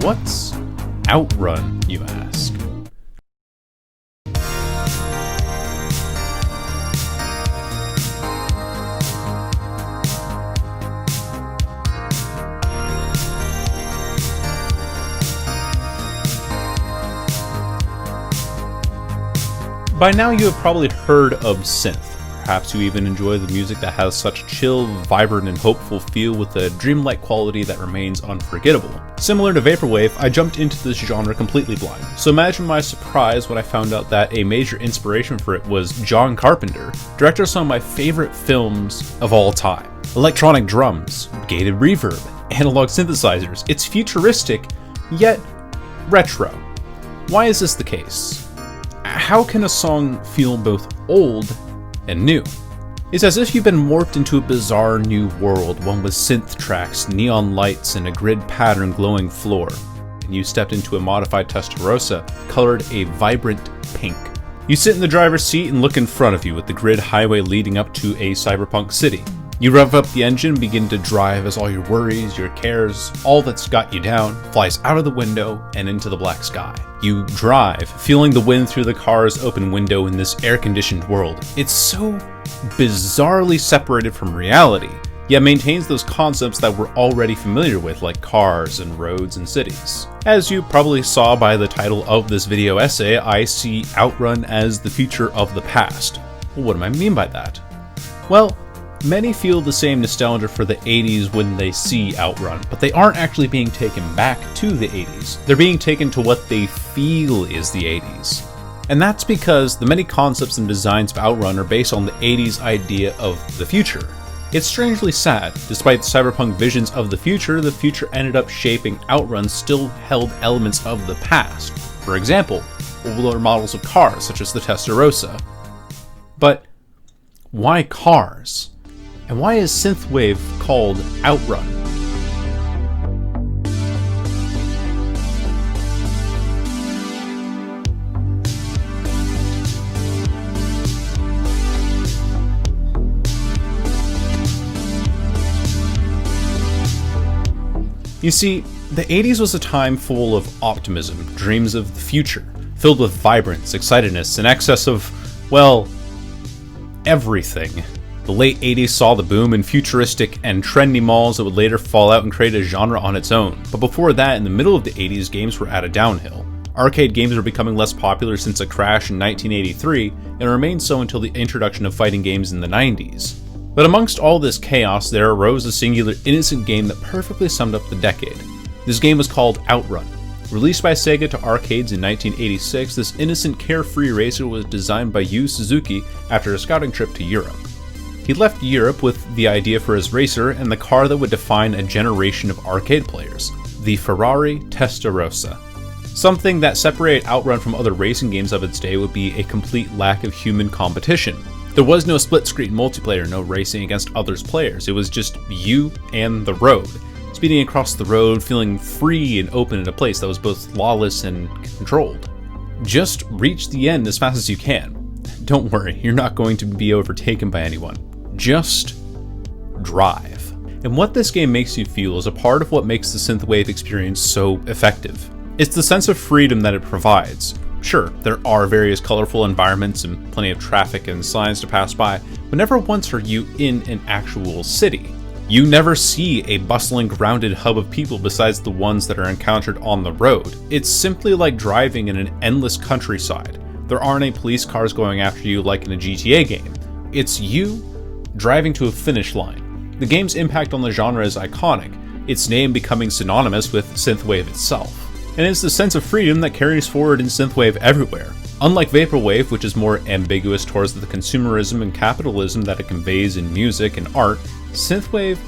What's Outrun, you ask? By now you have probably heard of synth. Perhaps you even enjoy the music that has such chill, vibrant, and hopeful feel with a dreamlike quality that remains unforgettable. Similar to Vaporwave, I jumped into this genre completely blind, so imagine my surprise when I found out that a major inspiration for it was John Carpenter, director of some of my favorite films of all time. Electronic drums, gated reverb, analog synthesizers. It's futuristic, yet retro. Why is this the case? How can a song feel both old and new? It's as if you've been warped into a bizarre new world, one with synth tracks, neon lights, and a grid pattern glowing floor, and you stepped into a modified Testarossa, colored a vibrant pink. You sit in the driver's seat and look in front of you with the grid highway leading up to a cyberpunk city. You rev up the engine and begin to drive as all your worries, your cares, all that's got you down, flies out of the window and into the black sky. You drive, feeling the wind through the car's open window in this air-conditioned world. It's so bizarrely separated from reality, yet maintains those concepts that we're already familiar with, like cars and roads and cities. As you probably saw by the title of this video essay, I see Outrun as the future of the past. Well, what do I mean by that? Well, many feel the same nostalgia for the 80s when they see Outrun, but they aren't actually being taken back to the 80s. They're being taken to what they feel is the 80s. And that's because the many concepts and designs of Outrun are based on the 80s idea of the future. It's strangely sad, despite the cyberpunk visions of the future ended up shaping Outrun still held elements of the past. For example, older models of cars such as the Testarossa. But why cars? And why is synthwave called Outrun? You see, the 80s was a time full of optimism, dreams of the future, filled with vibrance, excitedness, and excess of, well, everything. The late 80s saw the boom in futuristic and trendy malls that would later fall out and create a genre on its own. But before that, in the middle of the 80s, games were at a downhill. Arcade games were becoming less popular since a crash in 1983, and remained so until the introduction of fighting games in the 90s. But amongst all this chaos, there arose a singular innocent game that perfectly summed up the decade. This game was called Outrun. Released by Sega to arcades in 1986, this innocent carefree racer was designed by Yu Suzuki after a scouting trip to Europe. He left Europe with the idea for his racer and the car that would define a generation of arcade players, the Ferrari Testarossa. Something that separated Outrun from other racing games of its day would be a complete lack of human competition. There was no split-screen multiplayer, no racing against others players. It was just you and the road, speeding across the road, feeling free and open in a place that was both lawless and controlled. Just reach the end as fast as you can. Don't worry, you're not going to be overtaken by anyone. Just drive. And what this game makes you feel is a part of what makes the synthwave experience so effective. It's the sense of freedom that it provides. Sure, there are various colorful environments and plenty of traffic and signs to pass by, but never once are you in an actual city. You never see a bustling, grounded hub of people besides the ones that are encountered on the road. It's simply like driving in an endless countryside. There aren't any police cars going after you like in a GTA game. It's you driving to a finish line. The game's impact on the genre is iconic, its name becoming synonymous with synthwave itself. And it's the sense of freedom that carries forward in synthwave everywhere. Unlike Vaporwave, which is more ambiguous towards the consumerism and capitalism that it conveys in music and art, synthwave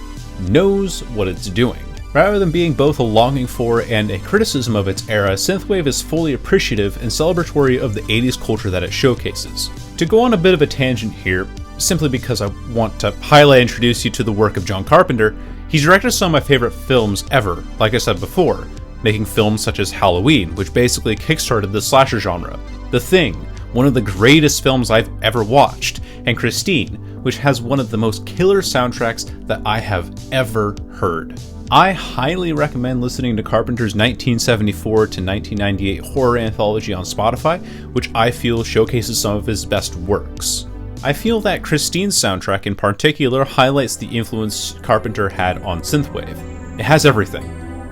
knows what it's doing. Rather than being both a longing for and a criticism of its era, synthwave is fully appreciative and celebratory of the 80s culture that it showcases. To go on a bit of a tangent here, simply because I want to highlight and introduce you to the work of John Carpenter, he's directed some of my favorite films ever, like I said before, making films such as Halloween, which basically kickstarted the slasher genre, The Thing, one of the greatest films I've ever watched, and Christine, which has one of the most killer soundtracks that I have ever heard. I highly recommend listening to Carpenter's 1974 to 1998 horror anthology on Spotify, which I feel showcases some of his best works. I feel that Christine's soundtrack in particular highlights the influence Carpenter had on synthwave. It has everything.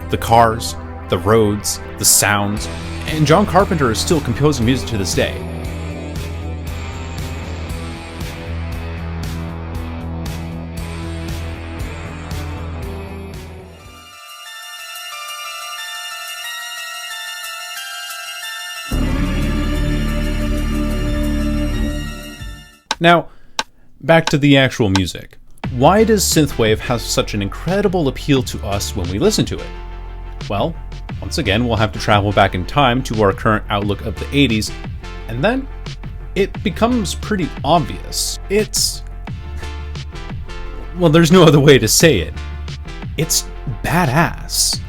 The cars, the roads, the sounds, and John Carpenter is still composing music to this day. Now, back to the actual music. Why does synthwave have such an incredible appeal to us when we listen to it? Well, once again, we'll have to travel back in time to our current outlook of the 80s, and then it becomes pretty obvious. Well, there's no other way to say it. It's badass.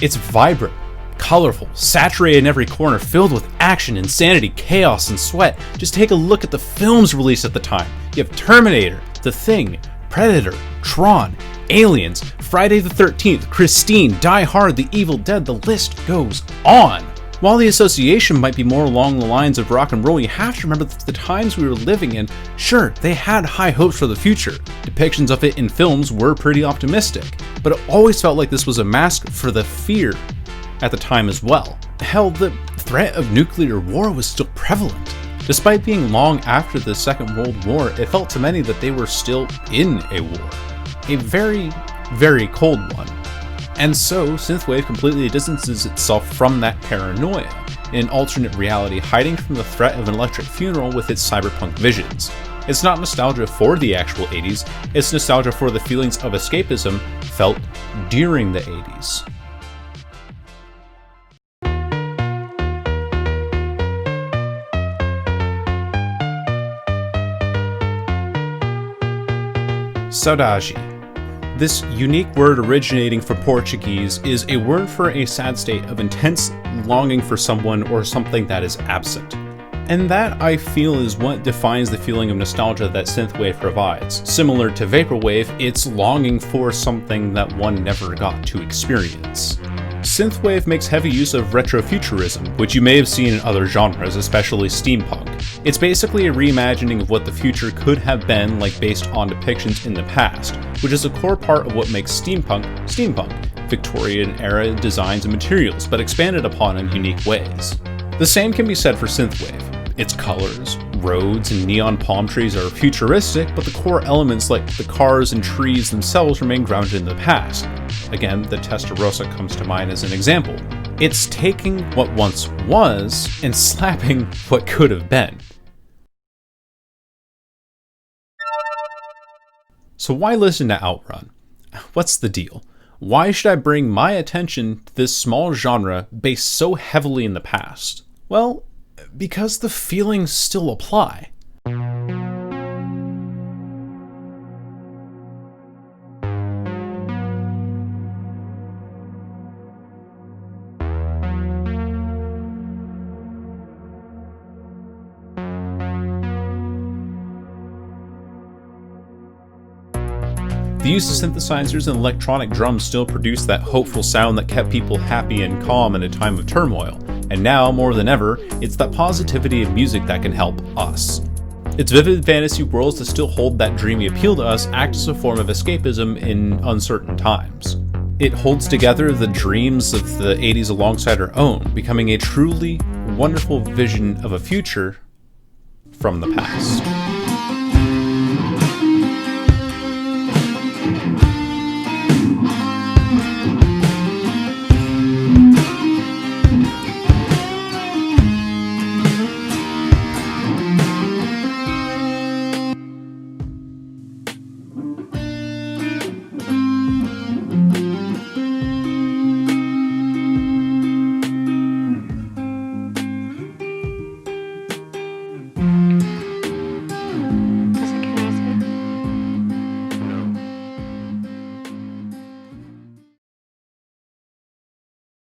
It's vibrant, colorful, saturated in every corner, filled with action, insanity, chaos, and sweat. Just take a look at the films released at the time. You have Terminator, The Thing, Predator, Tron, Aliens, Friday the 13th, Christine, Die Hard, The Evil Dead, the list goes on. While the association might be more along the lines of rock and roll, you have to remember that the times we were living in, sure, they had high hopes for the future. Depictions of it in films were pretty optimistic, but it always felt like this was a mask for the fear at the time as well. Hell, the threat of nuclear war was still prevalent. Despite being long after the Second World War, it felt to many that they were still in a war. A very, very cold one. And so, synthwave completely distances itself from that paranoia, in an alternate reality hiding from the threat of an electric funeral with its cyberpunk visions. It's not nostalgia for the actual 80s, it's nostalgia for the feelings of escapism felt during the 80s. Saudade. This unique word originating from Portuguese is a word for a sad state of intense longing for someone or something that is absent. And that, I feel, is what defines the feeling of nostalgia that synthwave provides. Similar to vaporwave, it's longing for something that one never got to experience. Synthwave makes heavy use of retrofuturism, which you may have seen in other genres, especially steampunk. It's basically a reimagining of what the future could have been, like based on depictions in the past, which is a core part of what makes steampunk, Victorian-era designs and materials, but expanded upon in unique ways. The same can be said for synthwave. Its colors, roads, and neon palm trees are futuristic, but the core elements like the cars and trees themselves remain grounded in the past. Again, the Testarossa comes to mind as an example. It's taking what once was and slapping what could have been. So why listen to Outrun? What's the deal? Why should I bring my attention to this small genre based so heavily in the past? Well, because the feelings still apply. The use of synthesizers and electronic drums still produced that hopeful sound that kept people happy and calm in a time of turmoil, and now, more than ever, it's that positivity of music that can help us. Its vivid fantasy worlds that still hold that dreamy appeal to us act as a form of escapism in uncertain times. It holds together the dreams of the 80s alongside our own, becoming a truly wonderful vision of a future from the past.